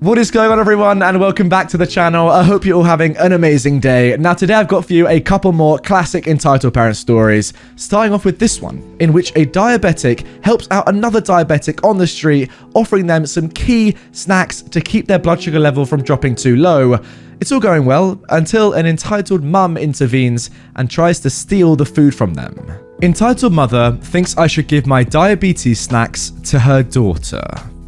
What is going on, everyone, and welcome back to the channel. I hope you're all having an amazing day. Now, today I've got for you a couple more classic entitled parent stories, starting off with this one, in which a diabetic helps out another diabetic on the street, offering them some key snacks to keep their blood sugar level from dropping too low. It's all going well until an entitled mum intervenes and tries to steal the food from them. Entitled mother thinks I should give my diabetes snacks to her daughter.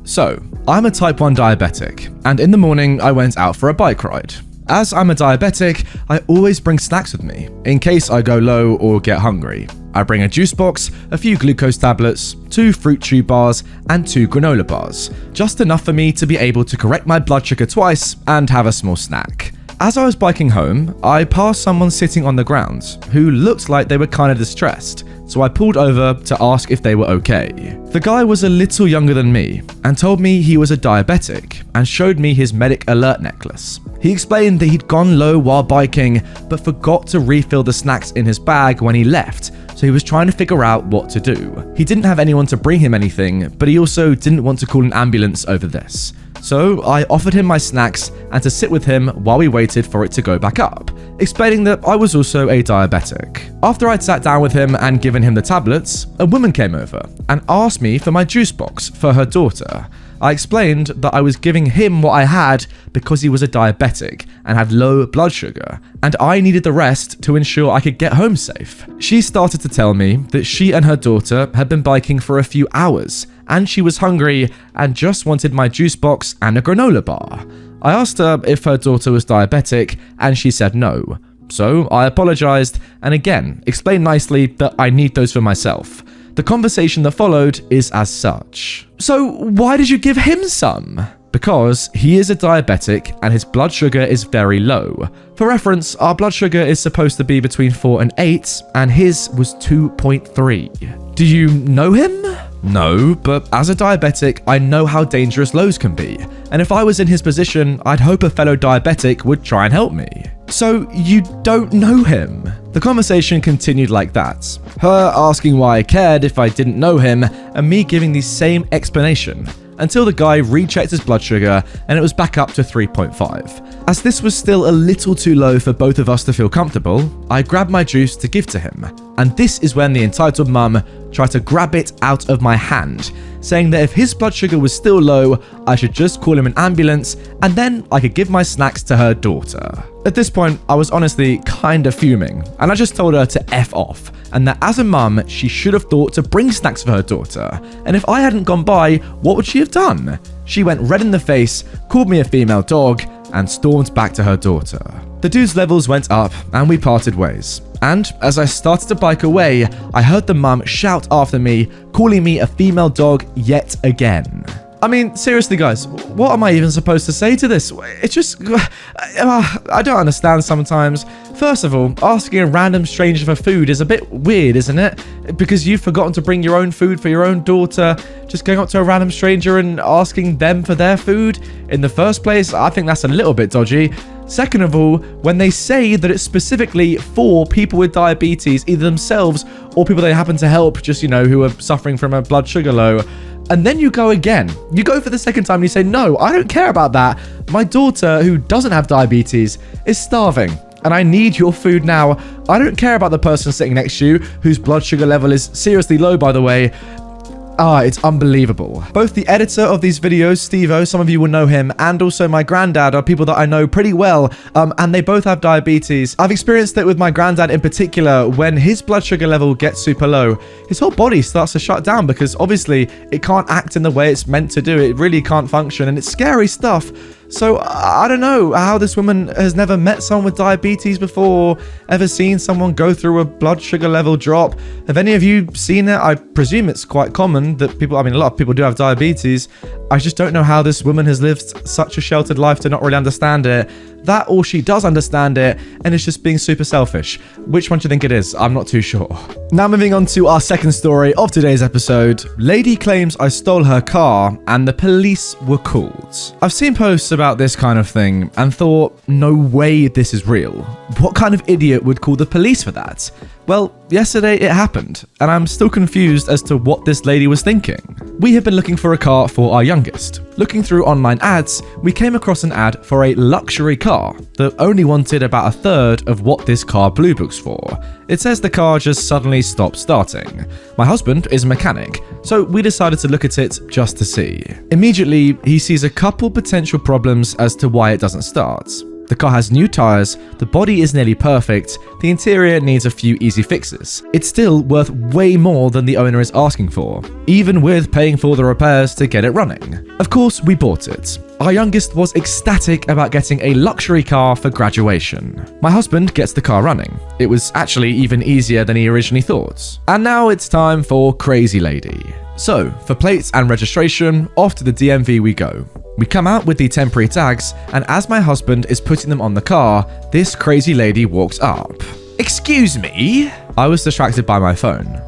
So, I'm a type 1 diabetic, and in the morning I went out for a bike ride. As I'm a diabetic, I always bring snacks with me, in case I go low or get hungry. I bring a juice box, a few glucose tablets, 2 fruit chew bars, and 2 granola bars. Just enough for me to be able to correct my blood sugar twice and have a small snack. As I was biking home, I passed someone sitting on the ground, who looked like they were kind of distressed. So I pulled over to ask if they were okay. The guy was a little younger than me and told me he was a diabetic and showed me his medic alert necklace. He explained that he'd gone low while biking but forgot to refill the snacks in his bag when he left, so he was trying to figure out what to do. He didn't have anyone to bring him anything, but he also didn't want to call an ambulance over this. So I offered him my snacks and to sit with him while we waited for it to go back up, explaining that I was also a diabetic. After I'd sat down with him and given him the tablets, a woman came over and asked me for my juice box for her daughter. I explained that I was giving him what I had because he was a diabetic and had low blood sugar, and I needed the rest to ensure I could get home safe. She started to tell me that she and her daughter had been biking for a few hours, and she was hungry and just wanted my juice box and a granola bar. I asked her if her daughter was diabetic, and she said no. So I apologized and again explained nicely that I need those for myself. The conversation that followed is as such. So why did you give him some? Because he is a diabetic and his blood sugar is very low. For reference, our blood sugar is supposed to be between 4 and 8, and his was 2.3. Do you know him? No, but as a diabetic, I know how dangerous lows can be, and if I was in his position, I'd hope a fellow diabetic would try and help me. So you don't know him? The conversation continued like that, her asking why I cared if I didn't know him, and me giving the same explanation, until the guy rechecked his blood sugar and it was back up to 3.5. As this was still a little too low for both of us to feel comfortable, I grabbed my juice to give to him, and this is when the entitled mum tried to grab it out of my hand, saying that if his blood sugar was still low, I should just call him an ambulance and then I could give my snacks to her daughter. At this point, I was honestly kinda fuming, and I just told her to F off, and that as a mum, she should have thought to bring snacks for her daughter, and if I hadn't gone by, what would she have done? She went red in the face, called me a female dog, and stormed back to her daughter. The dude's levels went up, and we parted ways. And as I started to bike away, I heard the mum shout after me, calling me a female dog yet again. I mean, seriously guys, what am I even supposed to say to this? It's just, I don't understand sometimes. First of all, asking a random stranger for food is a bit weird, isn't it? Because you've forgotten to bring your own food for your own daughter, just going up to a random stranger and asking them for their food in the first place, I think that's a little bit dodgy. Second of all, when they say that it's specifically for people with diabetes, either themselves or people they happen to help, just, you know, who are suffering from a blood sugar low, and then you go again. You go for the second time and you say, no, I don't care about that. My daughter, who doesn't have diabetes, is starving, and I need your food now. I don't care about the person sitting next to you, whose blood sugar level is seriously low, by the way. It's unbelievable. Both the editor of these videos, Steve-O, some of you will know him, and also my granddad are people that I know pretty well, and they both have diabetes. I've experienced it with my granddad in particular. When his blood sugar level gets super low, his whole body starts to shut down because obviously it can't act in the way it's meant to do. It really can't function, and it's scary stuff. So I don't know how this woman has never met someone with diabetes before, ever seen someone go through a blood sugar level drop. Have any of you seen it? I presume it's quite common that people, I mean, a lot of people do have diabetes. I just don't know how this woman has lived such a sheltered life to not really understand it. That, or she does understand it and is just being super selfish. Which one do you think it is? I'm not too sure. Now moving on to our second story of today's episode. Lady claims I stole her car and the police were called. I've seen posts about this kind of thing and thought, no way this is real. What kind of idiot would call the police for that? Well, yesterday it happened, and I'm still confused as to what this lady was thinking. We have been looking for a car for our youngest. Looking through online ads, we came across an ad for a luxury car that only wanted about a third of what this car blue books for. It says the car just suddenly stopped starting. My husband is a mechanic, so we decided to look at it just to see. Immediately, he sees a couple potential problems as to why it doesn't start. The car has new tires, the body is nearly perfect, the interior needs a few easy fixes. It's still worth way more than the owner is asking for, even with paying for the repairs to get it running. Of course, we bought it. Our youngest was ecstatic about getting a luxury car for graduation. My husband gets the car running. It was actually even easier than he originally thought. And now it's time for Crazy Lady. So, for plates and registration, off to the DMV we go. We come out with the temporary tags, and as my husband is putting them on the car, this crazy lady walks up. Excuse me? I was distracted by my phone.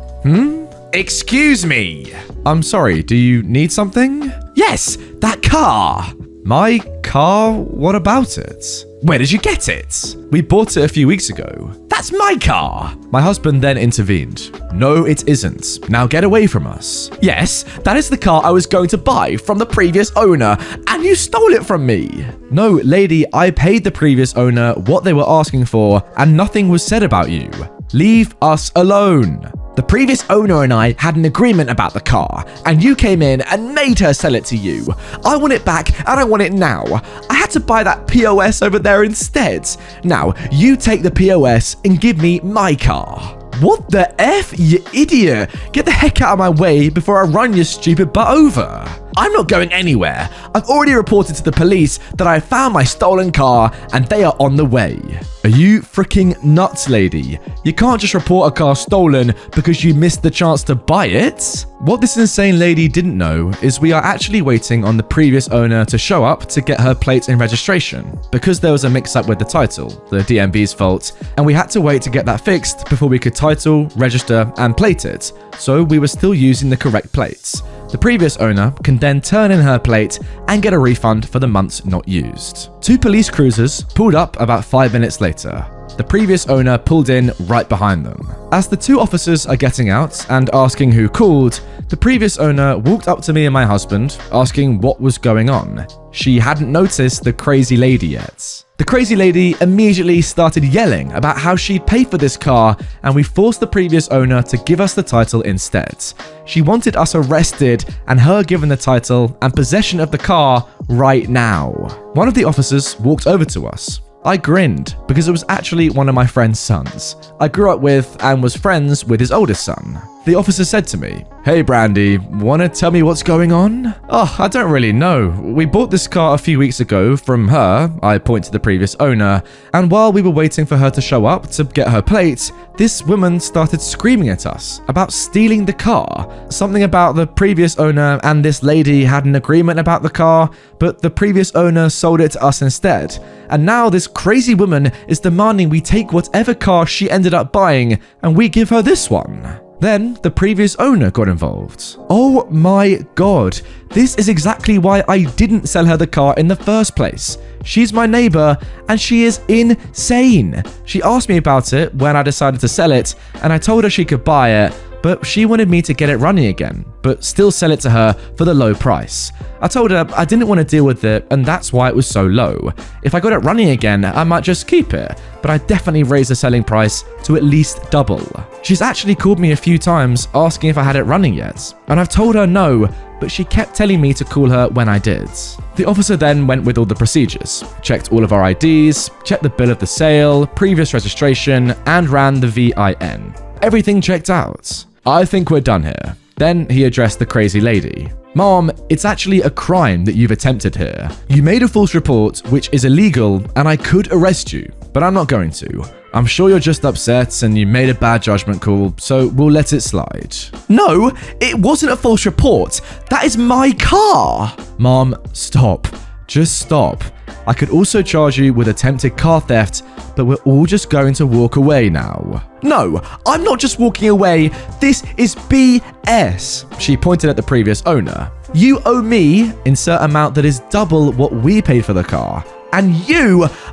Excuse me? I'm sorry, do you need something? Yes, that car. My car? What about it? Where did you get it? We bought it a few weeks ago. That's my car! My husband then intervened. No, it isn't. Now get away from us. Yes, that is the car I was going to buy from the previous owner, and you stole it from me. No, lady, I paid the previous owner what they were asking for, and nothing was said about you. Leave us alone. The previous owner and I had an agreement about the car, and you came in and made her sell it to you. I want it back, and I want it now. I had to buy that POS over there instead. Now, you take the POS and give me my car. What the F, you idiot? Get the heck out of my way before I run your stupid butt over. I'm not going anywhere. I've already reported to the police that I found my stolen car and they are on the way. Are you freaking nuts, lady? You can't just report a car stolen because you missed the chance to buy it. What this insane lady didn't know is we are actually waiting on the previous owner to show up to get her plate and registration because there was a mix-up with the title, the DMV's fault, and we had to wait to get that fixed before we could title, register, and plate it, so we were still using the correct plates. The previous owner can then turn in her plate and get a refund for the months not used. 2 police cruisers pulled up about 5 minutes later. The previous owner pulled in right behind them. As the 2 officers are getting out and asking who called, the previous owner walked up to me and my husband, asking what was going on. She hadn't noticed the crazy lady yet. The crazy lady immediately started yelling about how she'd pay for this car, and we forced the previous owner to give us the title instead. She wanted us arrested and her given the title and possession of the car right now. One of the officers walked over to us. I grinned because it was actually one of my friend's sons. I grew up with and was friends with his oldest son. The officer said to me, "Hey Brandy, wanna tell me what's going on?" "Oh, I don't really know. We bought this car a few weeks ago from her," I point to the previous owner, "and while we were waiting for her to show up to get her plate, this woman started screaming at us about stealing the car. Something about the previous owner and this lady had an agreement about the car, but the previous owner sold it to us instead. And now this crazy woman is demanding we take whatever car she ended up buying and we give her this one." Then the previous owner got involved. Oh my god, this is exactly why I didn't sell her the car in the first place. She's my neighbor and she is insane. She asked me about it when I decided to sell it, and I told her she could buy it, but she wanted me to get it running again, but still sell it to her for the low price. I told her I didn't want to deal with it, and that's why it was so low. If I got it running again, I might just keep it, but I definitely raised the selling price to at least double. She's actually called me a few times asking if I had it running yet, and I've told her no, but she kept telling me to call her when I did. The officer then went with all the procedures, checked all of our IDs, checked the bill of the sale, previous registration, and ran the VIN. Everything checked out. I think we're done here. Then he addressed the crazy lady. "Mom, it's actually a crime that you've attempted here. You made a false report, which is illegal, and I could arrest you, but I'm not going to. I'm sure you're just upset and you made a bad judgment call, so we'll let it slide." "No, it wasn't a false report. That is my car." "Mom, stop. Just stop. I could also charge you with attempted car theft, but we're all just going to walk away now." "No, I'm not just walking away. This is BS. She pointed at the previous owner. "You owe me insert amount that is double what we paid for the car. And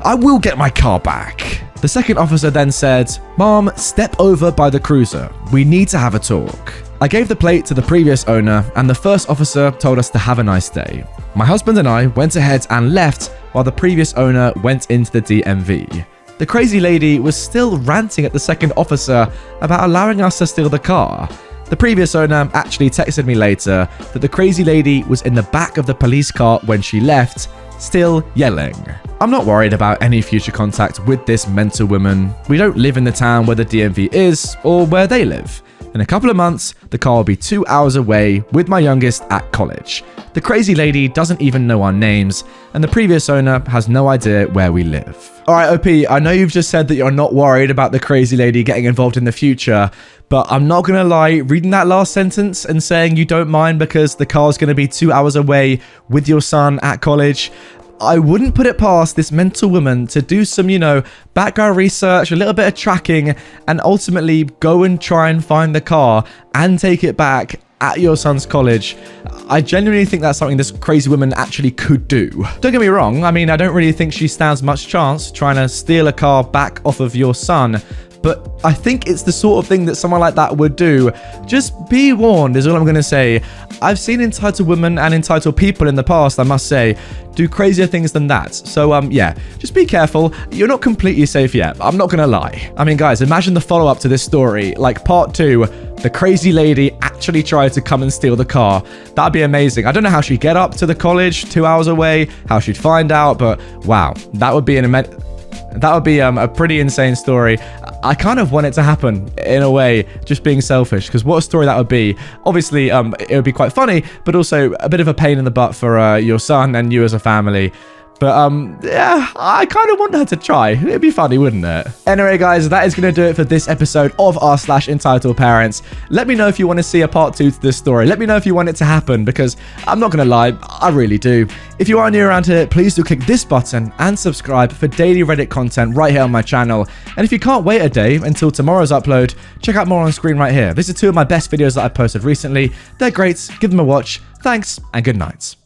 I will get my car back." The second officer then said, "Mom, step over by the cruiser. We need to have a talk." I gave the plate to the previous owner, and the first officer told us to have a nice day. My husband and I went ahead and left while the previous owner went into the DMV. The crazy lady was still ranting at the second officer about allowing us to steal the car. The previous owner actually texted me later that the crazy lady was in the back of the police car when she left, still yelling. I'm not worried about any future contact with this mental woman. We don't live in the town where the DMV is or where they live. In a couple of months, the car will be 2 hours away with my youngest at college. The crazy lady doesn't even know our names, and the previous owner has no idea where we live. Alright, OP, I know you've just said that you're not worried about the crazy lady getting involved in the future, but I'm not gonna lie, reading that last sentence and saying you don't mind because the car's gonna be 2 hours away with your son at college, I wouldn't put it past this mental woman to do some, background research, a little bit of tracking, and ultimately go and try and find the car and take it back at your son's college. I genuinely think that's something this crazy woman actually could do. Don't get me wrong, I mean, I don't really think she stands much chance trying to steal a car back off of your son, but I think it's the sort of thing that someone like that would do. Just be warned is all I'm going to say. I've seen entitled women and entitled people in the past, I must say, do crazier things than that. So, yeah, just be careful. You're not completely safe yet. I'm not going to lie. I mean, guys, imagine the follow-up to this story. Like, part 2, the crazy lady actually tried to come and steal the car. That'd be amazing. I don't know how she'd get up to the college 2 hours away, how she'd find out, but wow, that would be a pretty insane story. I kind of want it to happen in a way, just being selfish, because what a story that would be. Obviously, it would be quite funny, but also a bit of a pain in the butt for your son and you as a family. But, yeah, I kind of want her to try. It'd be funny, wouldn't it? Anyway, guys, that is going to do it for this episode of r/EntitledParents. Let me know if you want to see a part 2 to this story. Let me know if you want it to happen, because I'm not going to lie, I really do. If you are new around here, please do click this button and subscribe for daily Reddit content right here on my channel. And if you can't wait a day until tomorrow's upload, check out more on screen right here. These are 2 of my best videos that I've posted recently. They're great. Give them a watch. Thanks, and good night.